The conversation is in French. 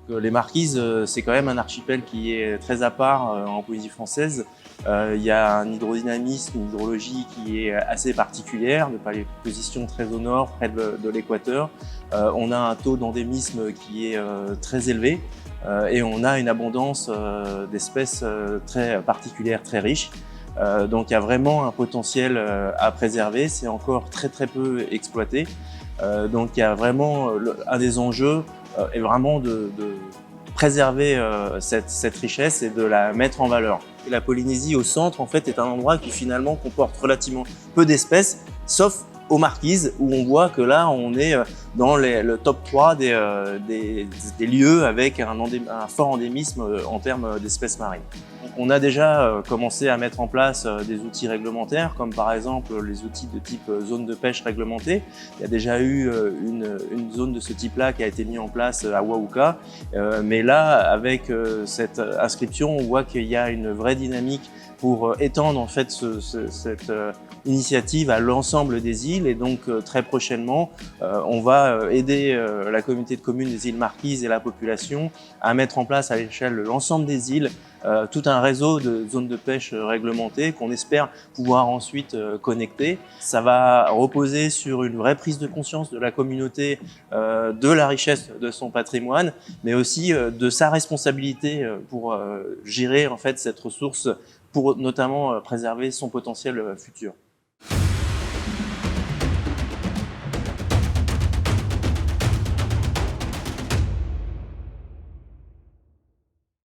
Les Marquises, c'est quand même un archipel qui est très à part en Polynésie française. Il y a un hydrodynamisme, une hydrologie qui est assez particulière, de par les positions très au nord, près de l'équateur. On a un taux d'endémisme qui est très élevé et on a une abondance d'espèces très particulières, très riches. Donc il y a vraiment un potentiel à préserver, c'est encore très peu exploité. Donc il y a vraiment un des enjeux est vraiment de préserver cette richesse et de la mettre en valeur. Et la Polynésie au centre en fait est un endroit qui finalement comporte relativement peu d'espèces, sauf aux Marquises où on voit que là on est dans le top 3 des lieux avec un fort endémisme en termes d'espèces marines. On a déjà commencé à mettre en place des outils réglementaires, comme par exemple les outils de type zone de pêche réglementée. Il y a déjà eu une zone de ce type-là qui a été mise en place à Wauka. Mais là, avec cette inscription, on voit qu'il y a une vraie dynamique pour étendre en fait cette initiative à l'ensemble des îles. Et donc très prochainement, on va aider la communauté de communes des îles Marquises et la population à mettre en place à l'échelle de l'ensemble des îles tout un réseau de zones de pêche réglementées qu'on espère pouvoir ensuite connecter. Ça va reposer sur une vraie prise de conscience de la communauté de la richesse de son patrimoine, mais aussi de sa responsabilité pour gérer en fait cette ressource pour notamment préserver son potentiel futur.